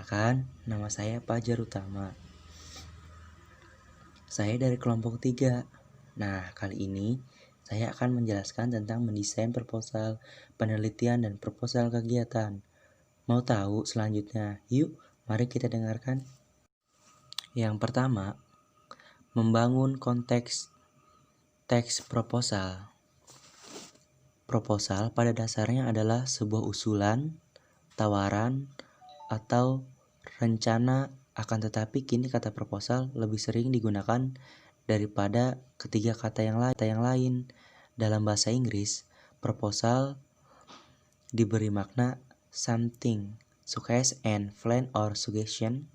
Perkenalkan, nama saya Fajar Utama. Saya dari kelompok 3. Nah, kali ini saya akan menjelaskan tentang mendesain proposal penelitian dan proposal kegiatan. Mau tahu selanjutnya? Yuk, mari kita dengarkan. Yang pertama, membangun konteks teks proposal. Proposal pada dasarnya adalah sebuah usulan, tawaran, atau rencana, akan tetapi kini kata proposal lebih sering digunakan daripada ketiga kata yang lain. Dalam bahasa Inggris, proposal diberi makna something, such as an plan or suggestion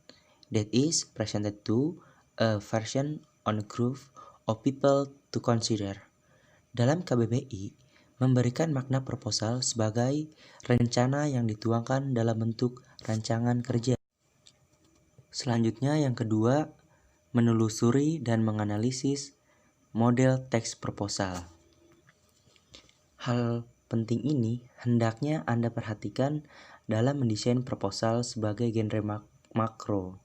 that is presented to a person on a group of people to consider. Dalam KBBI, memberikan makna proposal sebagai rencana yang dituangkan dalam bentuk rancangan kerja. Selanjutnya yang kedua, menelusuri dan menganalisis model teks proposal. Hal penting ini hendaknya Anda perhatikan dalam mendesain proposal sebagai genre makro.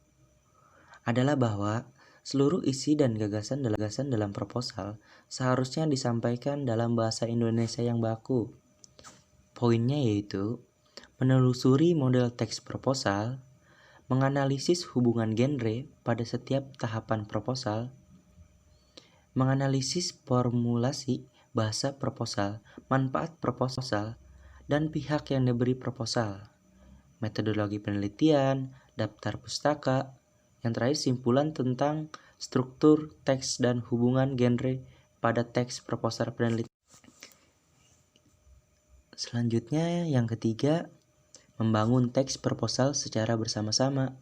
Adalah bahwa seluruh isi dan gagasan dalam proposal seharusnya disampaikan dalam bahasa Indonesia yang baku. Poinnya yaitu menelusuri model teks proposal, menganalisis hubungan genre pada setiap tahapan proposal, menganalisis formulasi bahasa proposal, manfaat proposal, dan pihak yang diberi proposal, metodologi penelitian, daftar pustaka, yang terakhir simpulan tentang struktur teks dan hubungan genre pada teks proposal penelitian. Selanjutnya yang ketiga, membangun teks proposal secara bersama-sama.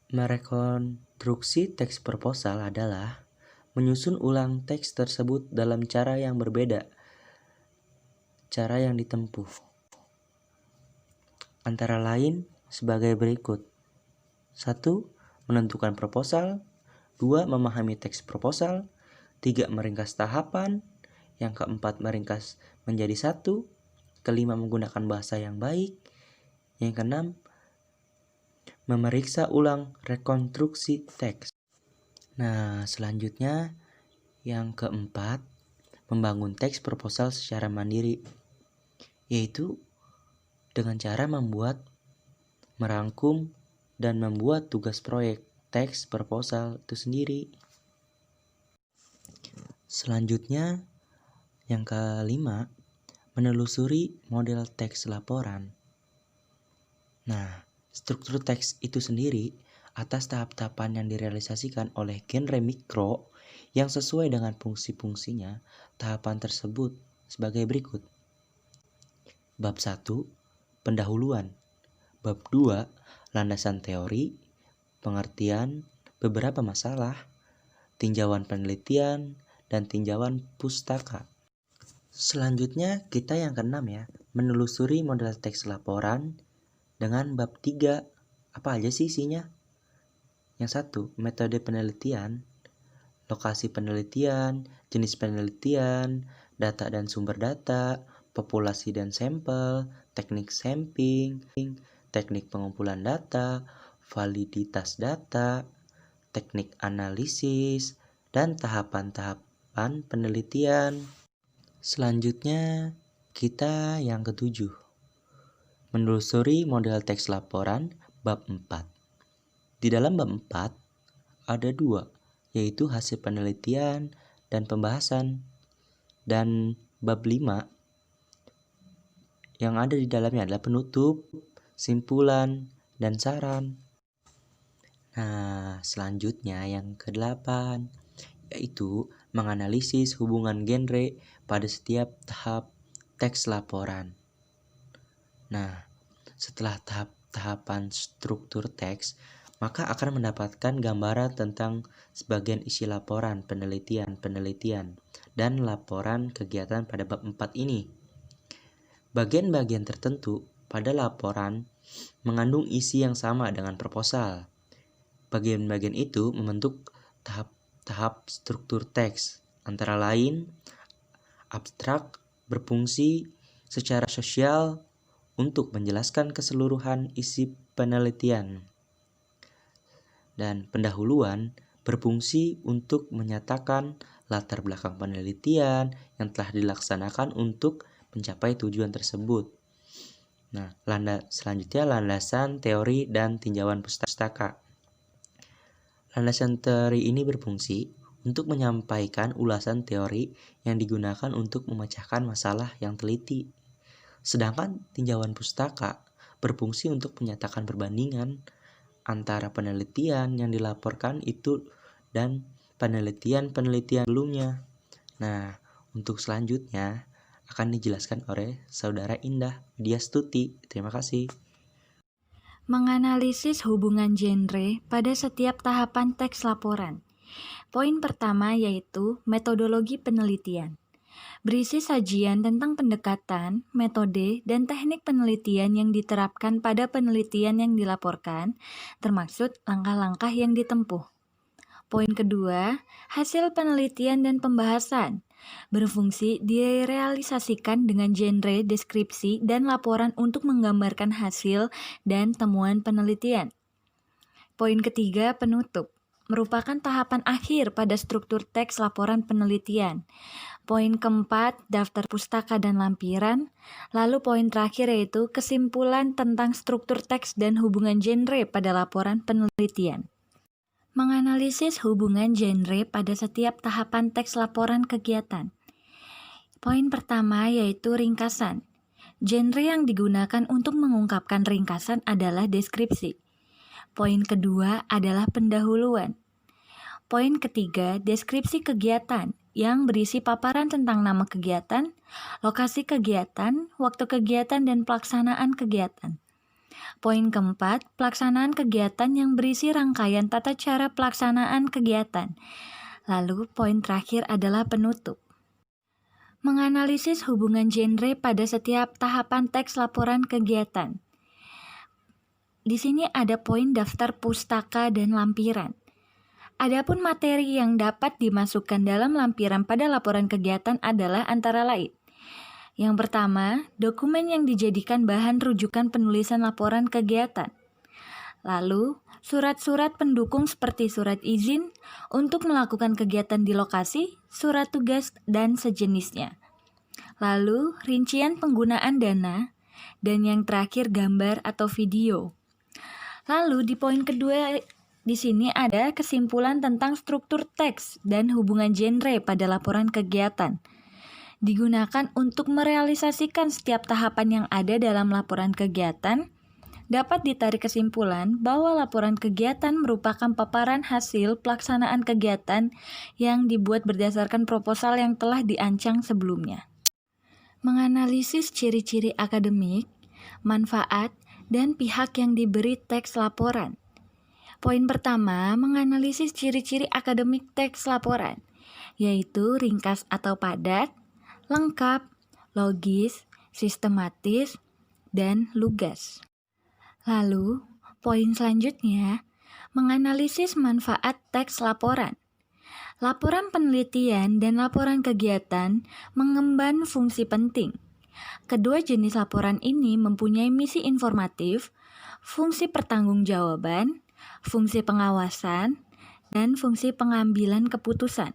Merekonstruksi teks proposal adalah menyusun ulang teks tersebut dalam cara yang berbeda. Cara yang ditempuh antara lain sebagai berikut. 1. Menentukan proposal. 2. Memahami teks proposal. 3. Meringkas tahapan. Yang keempat, meringkas menjadi 1. Kelima, menggunakan bahasa yang baik. Yang keenam, memeriksa ulang rekonstruksi teks. Nah, selanjutnya yang keempat, membangun teks proposal secara mandiri, yaitu dengan cara membuat, merangkum, dan membuat tugas proyek teks proposal itu sendiri. Selanjutnya yang kelima, menelusuri model teks laporan. Nah, struktur teks itu sendiri atas tahap-tahapan yang direalisasikan oleh genre mikro yang sesuai dengan fungsi-fungsinya. Tahapan tersebut sebagai berikut. Bab 1, pendahuluan. Bab 2, landasan teori, pengertian, beberapa masalah, tinjauan penelitian, dan tinjauan pustaka. Selanjutnya kita yang keenam ya, menelusuri model teks laporan dengan bab 3. Apa aja sih isinya? Yang 1, metode penelitian, lokasi penelitian, jenis penelitian, data dan sumber data, populasi dan sampel, teknik sampling, teknik pengumpulan data, validitas data, teknik analisis, dan tahapan-tahapan penelitian. Selanjutnya kita yang ketujuh, menelusuri model teks laporan bab 4. Di dalam bab 4 ada 2, yaitu hasil penelitian dan pembahasan. Dan bab 5 yang ada di dalamnya adalah penutup, simpulan, dan saran. Nah, selanjutnya yang ke-8 yaitu menganalisis hubungan genre pada setiap tahap teks laporan. Nah, setelah tahapan struktur teks, maka akan mendapatkan gambaran tentang sebagian isi laporan penelitian dan laporan kegiatan pada bab 4 ini. Bagian-bagian tertentu pada laporan mengandung isi yang sama dengan proposal. Bagian-bagian itu membentuk tahap struktur teks, antara lain abstrak, berfungsi secara sosial, untuk menjelaskan keseluruhan isi penelitian. Dan pendahuluan berfungsi untuk menyatakan latar belakang penelitian yang telah dilaksanakan untuk mencapai tujuan tersebut. Nah, selanjutnya landasan teori dan tinjauan pustaka. Landasan teori ini berfungsi untuk menyampaikan ulasan teori yang digunakan untuk memecahkan masalah yang teliti. Sedangkan tinjauan pustaka berfungsi untuk menyatakan perbandingan antara penelitian yang dilaporkan itu dan penelitian sebelumnya. Nah, untuk selanjutnya akan dijelaskan oleh Saudara Indah Widyastuti. Terima kasih. Menganalisis hubungan genre pada setiap tahapan teks laporan. Poin pertama yaitu metodologi penelitian. Berisi sajian tentang pendekatan, metode, dan teknik penelitian yang diterapkan pada penelitian yang dilaporkan, termaksud langkah-langkah yang ditempuh. Poin kedua, hasil penelitian dan pembahasan. Berfungsi direalisasikan dengan genre, deskripsi, dan laporan untuk menggambarkan hasil dan temuan penelitian. Poin ketiga, penutup. Merupakan tahapan akhir pada struktur teks laporan penelitian. Poin keempat, daftar pustaka dan lampiran. Lalu poin terakhir yaitu kesimpulan tentang struktur teks dan hubungan genre pada laporan penelitian. Menganalisis hubungan genre pada setiap tahapan teks laporan kegiatan. Poin pertama yaitu ringkasan. Genre yang digunakan untuk mengungkapkan ringkasan adalah deskripsi. Poin kedua adalah pendahuluan. Poin ketiga, deskripsi kegiatan yang berisi paparan tentang nama kegiatan, lokasi kegiatan, waktu kegiatan, dan pelaksanaan kegiatan. Poin keempat, pelaksanaan kegiatan yang berisi rangkaian tata cara pelaksanaan kegiatan. Lalu poin terakhir adalah penutup. Menganalisis hubungan genre pada setiap tahapan teks laporan kegiatan. Di sini ada poin daftar pustaka dan lampiran. Adapun materi yang dapat dimasukkan dalam lampiran pada laporan kegiatan adalah antara lain. Yang pertama, dokumen yang dijadikan bahan rujukan penulisan laporan kegiatan. Lalu, surat-surat pendukung seperti surat izin untuk melakukan kegiatan di lokasi, surat tugas, dan sejenisnya. Lalu, rincian penggunaan dana, dan yang terakhir gambar atau video. Lalu di poin kedua di sini ada kesimpulan tentang struktur teks dan hubungan genre pada laporan kegiatan. Digunakan untuk merealisasikan setiap tahapan yang ada dalam laporan kegiatan, dapat ditarik kesimpulan bahwa laporan kegiatan merupakan paparan hasil pelaksanaan kegiatan yang dibuat berdasarkan proposal yang telah diancang sebelumnya. Menganalisis ciri-ciri akademik, manfaat, dan pihak yang diberi teks laporan. Poin pertama, menganalisis ciri-ciri akademik teks laporan, yaitu ringkas atau padat, lengkap, logis, sistematis, dan lugas. Lalu, poin selanjutnya, menganalisis manfaat teks laporan. Laporan penelitian dan laporan kegiatan mengemban fungsi penting. Kedua jenis laporan ini mempunyai misi informatif, fungsi pertanggungjawaban, fungsi pengawasan, dan fungsi pengambilan keputusan.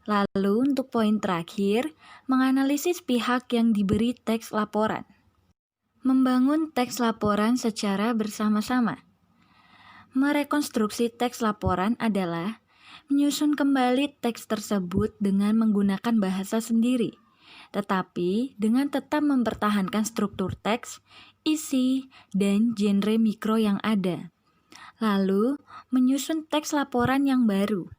Lalu untuk poin terakhir, menganalisis pihak yang diberi teks laporan. Membangun teks laporan secara bersama-sama. Merekonstruksi teks laporan adalah menyusun kembali teks tersebut dengan menggunakan bahasa sendiri, tetapi dengan tetap mempertahankan struktur teks, isi, dan genre mikro yang ada. Lalu, menyusun teks laporan yang baru.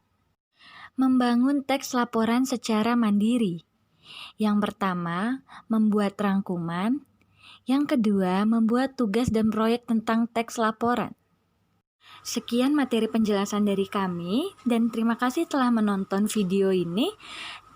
Membangun teks laporan secara mandiri. Yang pertama, membuat rangkuman. Yang kedua, membuat tugas dan proyek tentang teks laporan. Sekian materi penjelasan dari kami, dan terima kasih telah menonton video ini.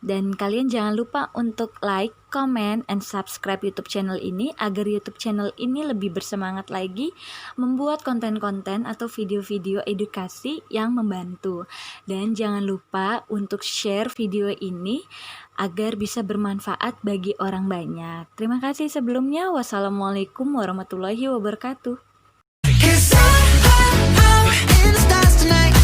Dan kalian jangan lupa untuk like, comment, and subscribe YouTube channel ini agar YouTube channel ini lebih bersemangat lagi membuat konten-konten atau video-video edukasi yang membantu. Dan jangan lupa untuk share video ini agar bisa bermanfaat bagi orang banyak. Terima kasih sebelumnya. Wassalamualaikum warahmatullahi wabarakatuh. 'Cause I'm in the stars tonight.